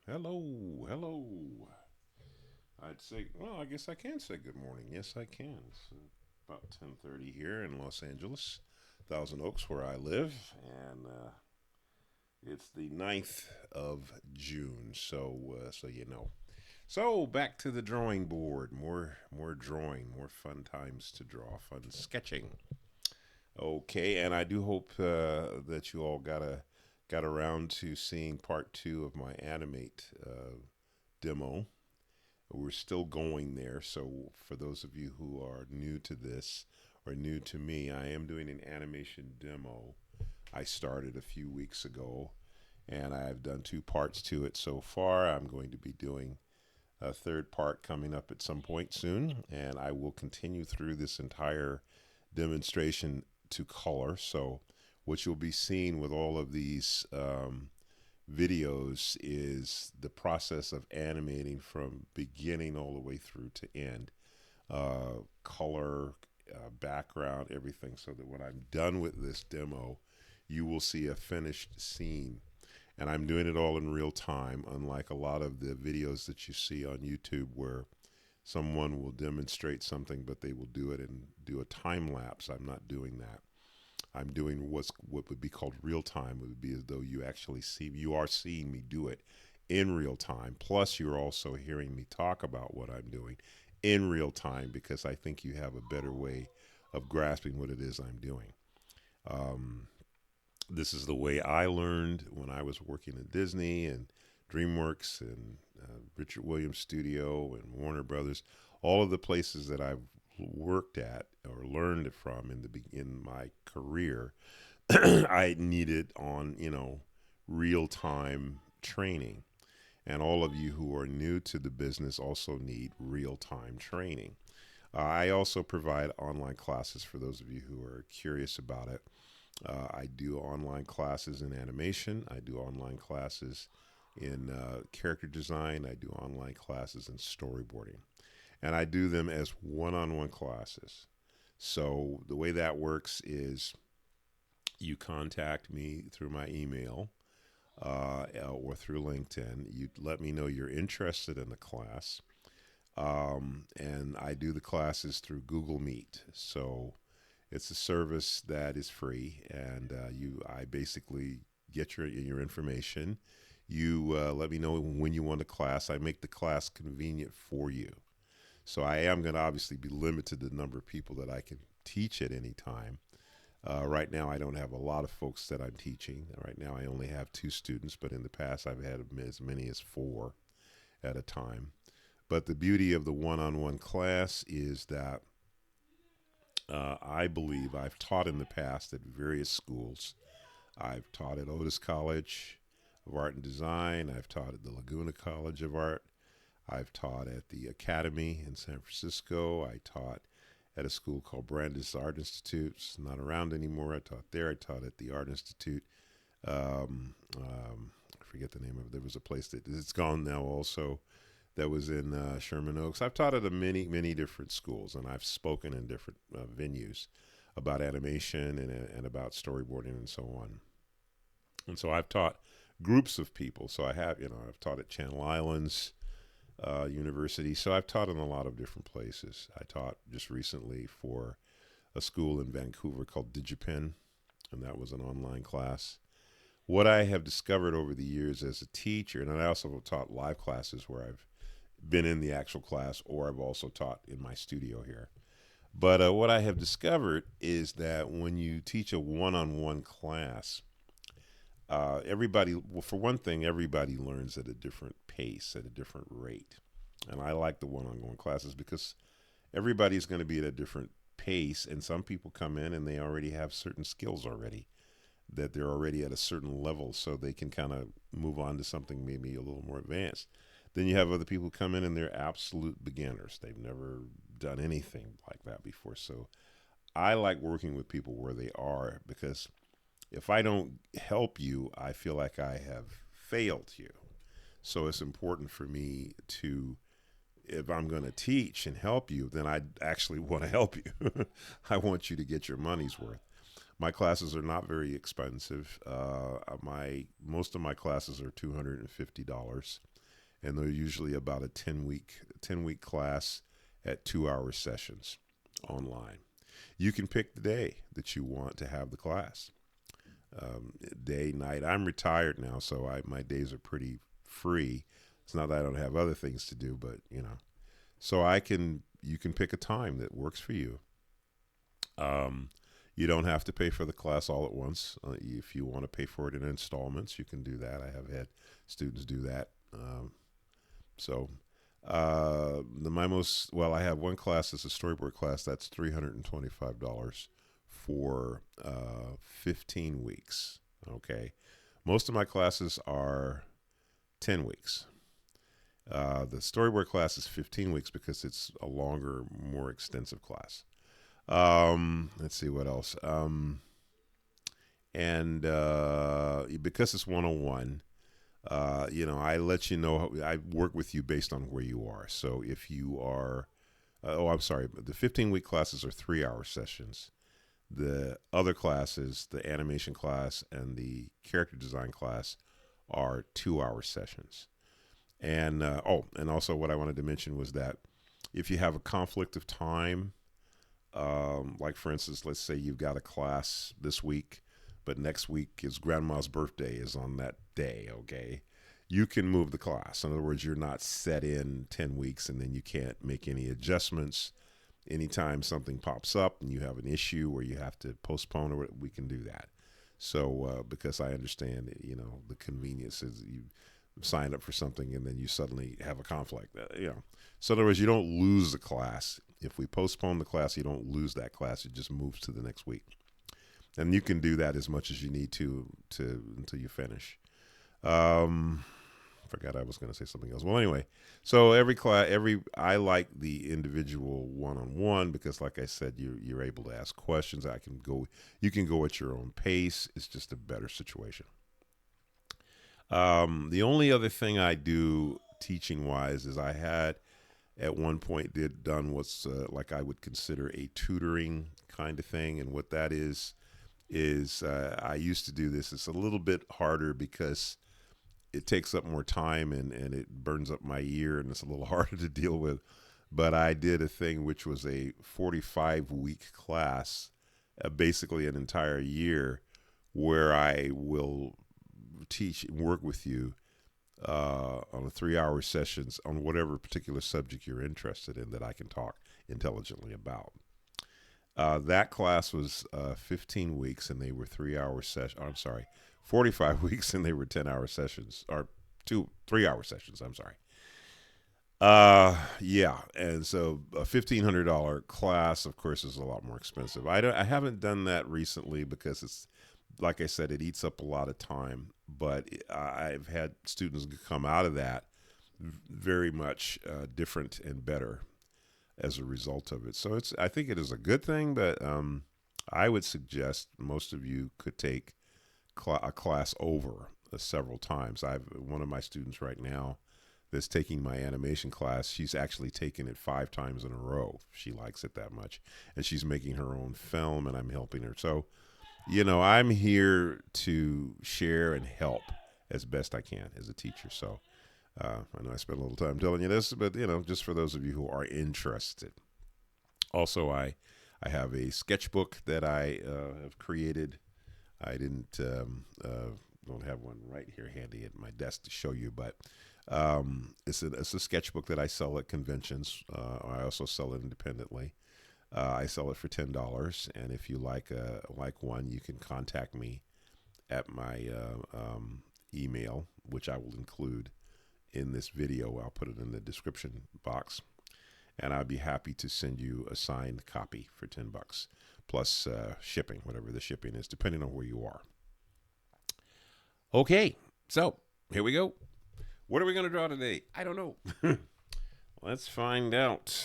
Hello. I'd say, well, I guess I can say good morning. Yes, I can. It's about 10:30 here in Los Angeles, Thousand Oaks, where I live, and it's the 9th of June. So you know. So back to the drawing board. More drawing. More fun times to draw. Fun sketching. Okay, and I do hope that you all got around to seeing part two of my animate demo. We're still going there. So, for those of you who are new to this or new to me, I am doing an animation demo. I started a few weeks ago and I've done two parts to it so far. I'm going to be doing a third part coming up at some point soon, and I will continue through this entire demonstration to color. So, what you'll be seeing with all of these videos is the process of animating from beginning all the way through to end. Color, background, everything, so that when I'm done with this demo, you will see a finished scene. And I'm doing it all in real time, unlike a lot of the videos that you see on YouTube where someone will demonstrate something, but they will do it and do a time lapse. I'm not doing that. I'm doing what would be called real time. It would be as though you are seeing me do it in real time. Plus, you're also hearing me talk about what I'm doing in real time because I think you have a better way of grasping what it is I'm doing. Um, this is the way I learned when I was working at Disney and DreamWorks and Richard Williams Studio and Warner Brothers, all of the places that I've worked at or learned from in my career. I needed on real time training, and all of you who are new to the business also need real time training. I also provide online classes for those of you who are curious about it. I do online classes in animation. I do online classes in character design. I do online classes in storyboarding. And I do them as one on one classes. So the way that works is you contact me through my email or through LinkedIn. You let me know you're interested in the class. And I do the classes through Google Meet. So it's a service that is free, and I basically get your information. You let me know when you want a class. I make the class convenient for you. So I am going to obviously be limited to the number of people that I can teach at any time. Right now, I don't have a lot of folks that I'm teaching. Right now, I only have two students, but in the past, I've had as many as four at a time. But the beauty of the one on one class is that I believe I've taught in the past at various schools. I've taught at Otis College of Art and Design. I've taught at the Laguna College of Art. I've taught at the Academy in San Francisco. I taught at a school called Brandis Art Institute. It's not around anymore. I taught there. I taught at the Art Institute. I forget the name of it. There was a place that it's gone now also that was in Sherman Oaks. I've taught at many different schools, and I've spoken in different venues about animation and about storyboarding and so on. And so I've taught groups of people. So I've taught at Channel Islands University. So I've taught in a lot of different places. I taught just recently for a school in Vancouver called DigiPen, and that was an online class. What I have discovered over the years as a teacher, and I also taught live classes where I've been in the actual class, or I've also taught in my studio here. But what I have discovered is that when you teach a one on one class, well, for one thing, everybody learns at a different pace, at a different rate. And I like the one on one classes because everybody's going to be at a different pace. And some people come in and they already have certain skills already, that they're already at a certain level, so they can kind of move on to something maybe a little more advanced. Then you have other people come in and they're absolute beginners. They've never done anything like that before. So I like working with people where they are because if I don't help you, I feel like I have failed you. So it's important for me to, if I'm going to teach and help you, then I actually want to help you. I want you to get your money's worth. My classes are not very expensive. Most of my classes are $250, and they're usually about a 10 week class at 2 hour sessions online. You can pick the day that you want to have the class. Day, night. I'm retired now, so my days are pretty free. It's not that I don't have other things to do, but so you can pick a time that works for you. Um, you don't have to pay for the class all at once. If you want to pay for it in installments, you can do that. I have had students do that. So my most well, I have one class that's a storyboard class that's $325 for 15 weeks. Okay, most of my classes are 10 weeks. The storyboard class is 15 weeks because it's a longer, more extensive class. Let's see what else. And because it's 101, I let you know. I work with you based on where you are. So if you are, I'm sorry, the 15-week classes are 3 hour sessions. The other classes, the animation class and the character design class, are 2 hour sessions. And and also what I wanted to mention was that if you have a conflict of time, like for instance, let's say you've got a class this week, but next week is grandma's birthday is on that day. Okay, you can move the class. In other words, you're not set in 10 weeks and then you can't make any adjustments. Anytime something pops up and you have an issue where you have to postpone, or we can do that. So because I understand, the convenience is you sign up for something and then you suddenly have a conflict. So in other words, you don't lose the class. If we postpone the class, you don't lose that class. It just moves to the next week, and you can do that as much as you need to until you finish. Forgot I was going to say something else. Well, anyway, so I like the individual one-on-one because, like I said, you're able to ask questions. You can go at your own pace. It's just a better situation. The only other thing I do teaching wise is I had at one point done what's like I would consider a tutoring kind of thing, and what that is I used to do this. It's a little bit harder because it takes up more time and it burns up my ear and it's a little harder to deal with. But I did a thing which was a 45-week class, basically an entire year, where I will teach and work with you on a 3 hour sessions on whatever particular subject you're interested in that I can talk intelligently about. That class was 15 weeks and they were 3 hour sessions. I'm sorry, 45 weeks and they were 10 hour sessions, or 3 hour sessions. I'm sorry. Yeah. And so a $1,500 class, of course, is a lot more expensive. I haven't done that recently because it's, like I said, it eats up a lot of time, but I've had students come out of that very much different and better as a result of it. So I think it is a good thing, but I would suggest most of you could take a class over several times. I've one of my students right now that's taking my animation class. She's actually taken it 5 times in a row. She likes it that much, and she's making her own film, and I'm helping her. So, I'm here to share and help as best I can as a teacher. So, I know I spent a little time telling you this, but just for those of you who are interested. Also, I have a sketchbook that I have created. I didn't don't have one right here handy at my desk to show you, but it's a sketchbook that I sell at conventions. I also sell it independently. I sell it for $10, and if you like one, you can contact me at my email, which I will include in this video. I'll put it in the description box, and I'd be happy to send you a signed copy for $10 plus shipping, whatever the shipping is, depending on where you are. Okay, so here we go. What are we going to draw today? I don't know. Let's find out,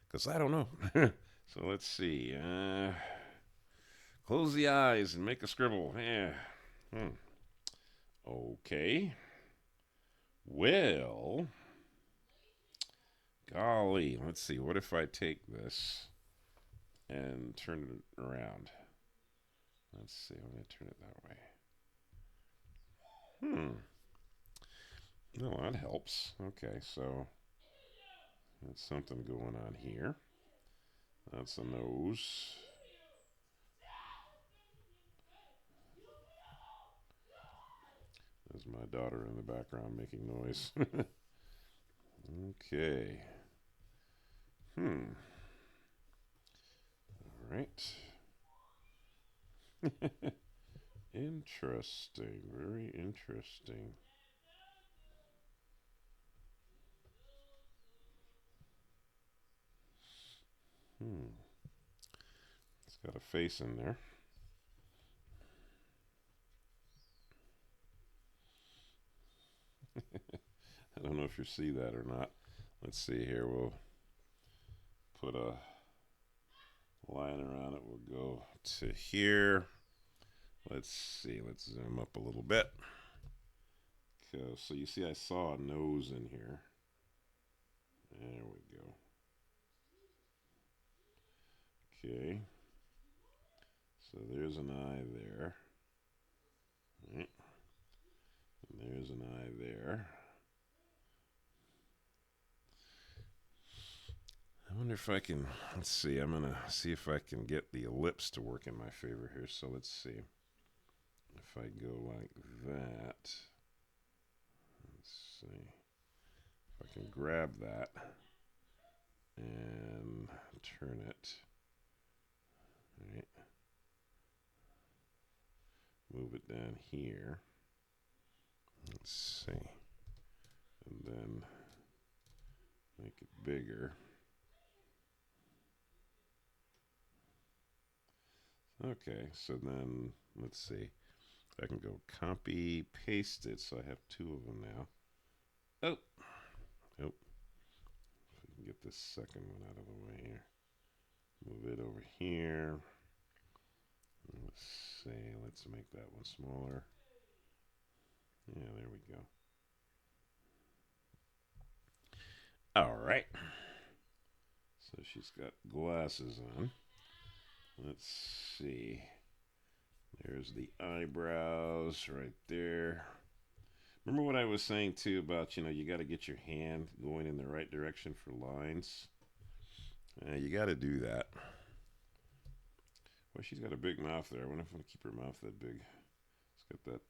because I don't know. So let's see. Close the eyes and make a scribble. Yeah. Okay. Well, golly, let's see. What if I take this and turn it around? Let's see, I'm going to turn it that way. Well, that helps. Okay, so there's something going on here. That's a nose. There's my daughter in the background making noise. Okay. All right. Interesting. Very interesting. It's got a face in there. I don't know if you see that or not. Let's see here. We'll put a line around it. We'll go to here. Let's see. Let's zoom up a little bit. Okay, so you see I saw a nose in here. There we go. Okay. So there's an eye there. Right. And there's an eye there. I wonder if I can, let's see, I'm going to see if I can get the ellipse to work in my favor here. So let's see. If I go like that, let's see. If I can grab that and turn it, right? Move it down here. Let's see. And then make it bigger. Okay, so then let's see. I can go copy, paste it, so I have two of them now. Oh, if we can get this second one out of the way here. Move it over here. Let's see, let's make that one smaller. Yeah, there we go. All right. So she's got glasses on. Let's see. There's the eyebrows right there. Remember what I was saying too about, you got to get your hand going in the right direction for lines? You got to do that. Well, she's got a big mouth there. I wonder if I'm going to keep her mouth that big. It's got that,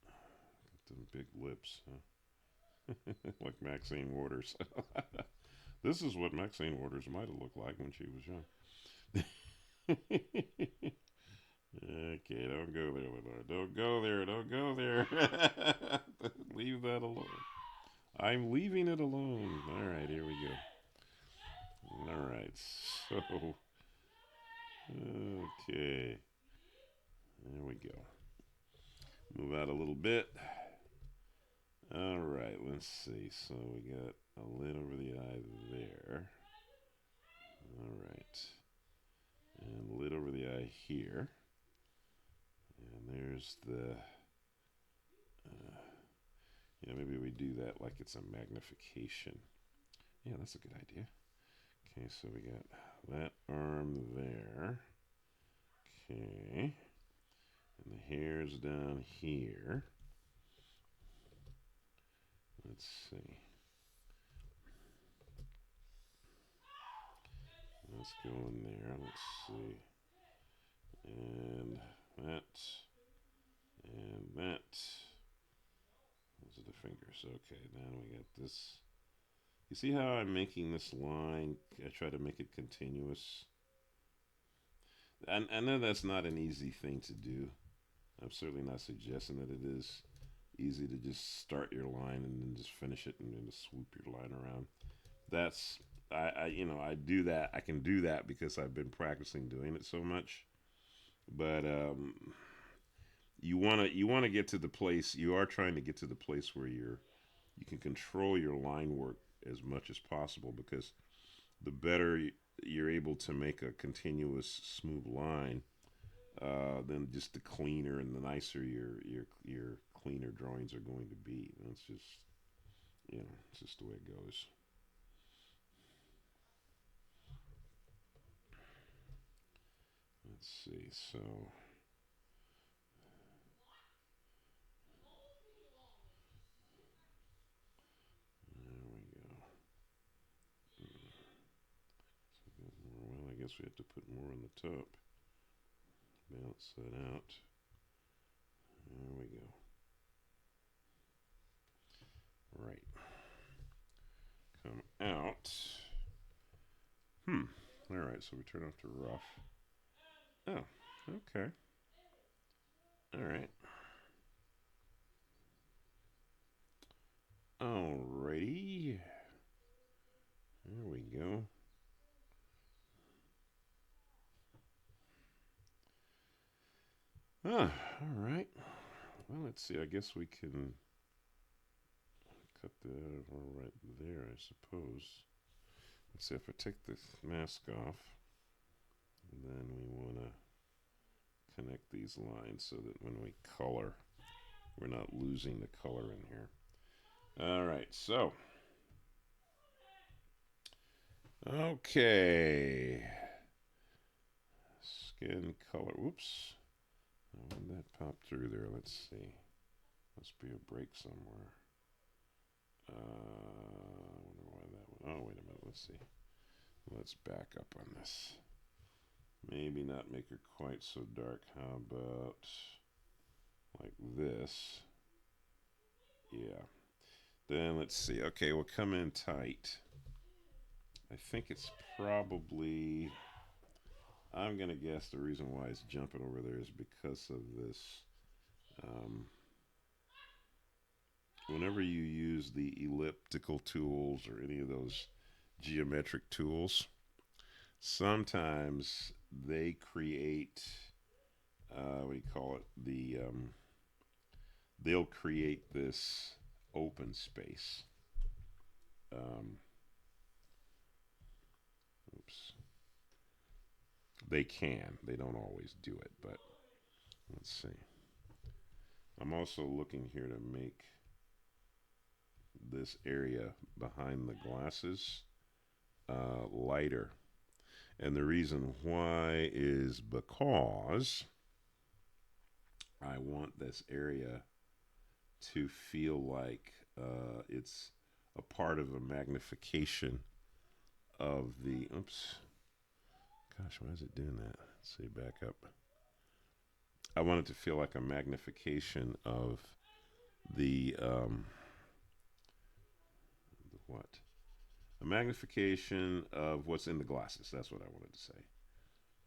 got them big lips, huh? Like Maxine Waters. This is what Maxine Waters might have looked like when she was young. Okay, don't go there, Lenore. Don't go there. Don't go there. Leave that alone. I'm leaving it alone. All right, here we go. All right, so, okay. There we go. Move out a little bit. All right, let's see. So we got a lid over the eye there. All right. And lid over the eye here. And there's the, maybe we do that like it's a magnification. Yeah, that's a good idea. Okay, so we got that arm there. Okay. And the hair's down here. Let's see. Let's go in there. Let's see. And that. And that. Those are the fingers. Okay, now we got this. You see how I'm making this line? I try to make it continuous. I know that's not an easy thing to do. I'm certainly not suggesting that it is easy to just start your line and then just finish it and then just swoop your line around. That's I do that. I can do that because I've been practicing doing it so much. But you want to get to the place. You are trying to get to the place where you can control your line work as much as possible, because the better you're able to make a continuous smooth line, then just the cleaner and the nicer your cleaner drawings are going to be. That's just it's just the way it goes. let's see. So there we go. Well, I guess we have to put more on the top. Bounce that out. There we go. Right. Come out. All right, so we turn off the rough. Oh, okay. All right. Alrighty. There we go. All right. Well, let's see. I guess we can cut that right there, I suppose. Let's see if I take the mask off. And then we want to connect these lines so that when we color, we're not losing the color in here. All right, so. Okay. Skin color. Whoops. When did that pop through there? Let's see. Must be a break somewhere. I wonder why that one. Oh, wait a minute. Let's see. Let's back up on this. Maybe not make her quite so dark. How about like this? Yeah. Then let's see. Okay, we'll come in tight. I think it's probably. I'm going to guess the reason why it's jumping over there is because of this. Whenever you use the elliptical tools or any of those geometric tools, sometimes they create, what do you call it? They'll create this open space. Oops. They can. They don't always do it, but let's see. I'm also looking here to make this area behind the glasses lighter. And the reason why is because I want this area to feel like it's a part of a magnification of the. Oops. Gosh, why is it doing that? Let's see, back up. I want it to feel like a magnification of the what? A magnification of what's in the glasses. That's what I wanted to say.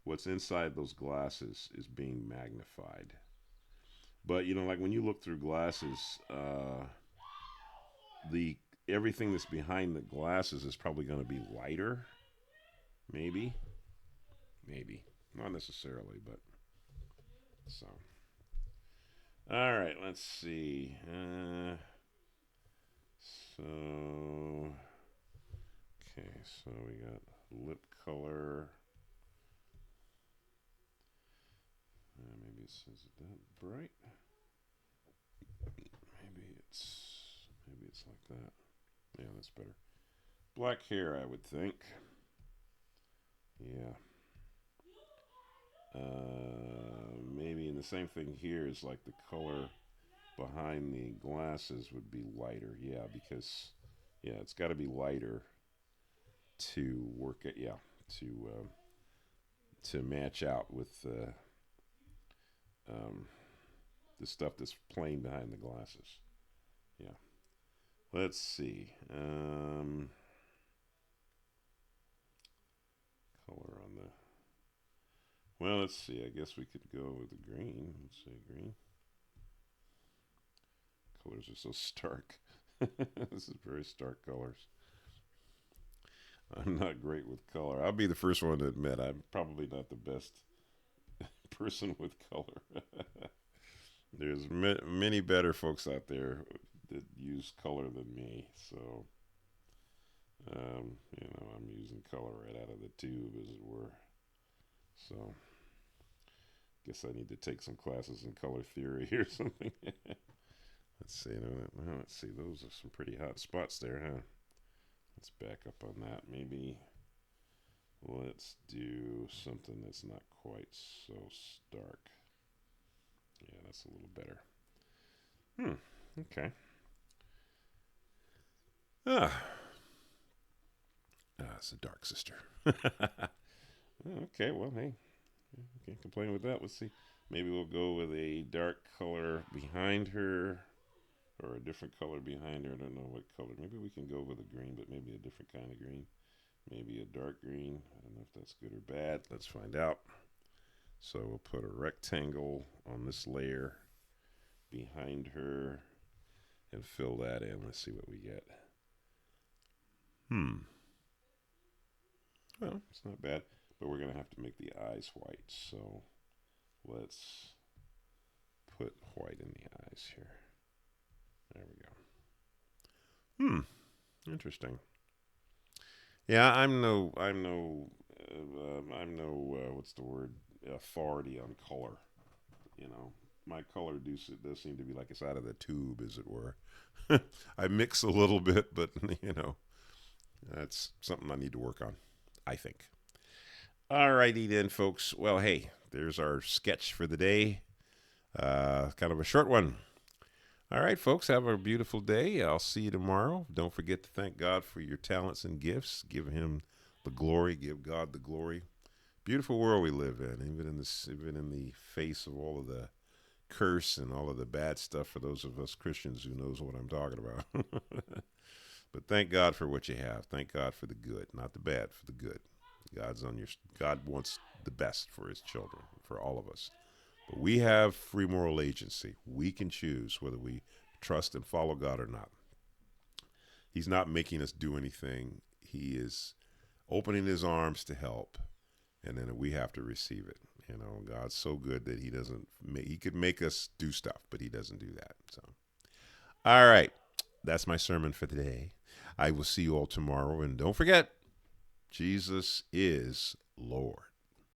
What's inside those glasses is being magnified. But like when you look through glasses, the everything that's behind the glasses is probably going to be lighter. Maybe, not necessarily, but so. All right, let's see. So we got lip color. Maybe it says it that bright. Maybe it's like that. Yeah, that's better. Black hair, I would think. Yeah. Maybe, and the same thing here is like the color behind the glasses would be lighter. Yeah, because it's got to be lighter to work it. Yeah, to match out with the stuff that's plain behind the glasses. Yeah. Let's see. Color on the. Well, let's see. I guess we could go with the green. Let's say green. Colors are so stark. This is very stark colors. I'm not great with color. I'll be the first one to admit I'm probably not the best person with color. There's many better folks out there that use color than me. So, I'm using color right out of the tube, as it were. So, guess I need to take some classes in color theory or something. Let's see. Let's see. Those are some pretty hot spots there, huh? Let's back up on that. Maybe Let's do something that's not quite so stark. Yeah, that's a little better. Okay. Ah, it's a dark sister. Okay, well, hey, can't complain with that. Let's see. Maybe we'll go with a dark color behind her or a different color behind her. I don't know what color. Maybe we can go with a green, but maybe a different kind of green. Maybe a dark green. I don't know if that's good or bad. Let's find out. So we'll put a rectangle on this layer behind her and fill that in. Let's see what we get. Well, it's not bad, but we're going to have to make the eyes white. So let's put white in the eyes here. There we go. Interesting. Yeah, what's the word? Authority on color. You know, my color does seem to be like it's out of the tube, as it were. I mix a little bit, but that's something I need to work on, I think. All righty then, folks. Well, hey, there's our sketch for the day. Kind of a short one. All right, folks, have a beautiful day. I'll see you tomorrow. Don't forget to thank God for your talents and gifts. Give Him the glory. Give God the glory. Beautiful world we live in, even in the face of all of the curse and all of the bad stuff for those of us Christians who knows what I'm talking about. But thank God for what you have. Thank God for the good, not the bad, for the good. God wants the best for His children, for all of us. But we have free moral agency. We can choose whether we trust and follow God or not. He's not making us do anything. He is opening His arms to help, and then we have to receive it. God's so good that He could make us do stuff, but He doesn't do that. So, all right, that's my sermon for today. I will see you all tomorrow, and don't forget, Jesus is Lord.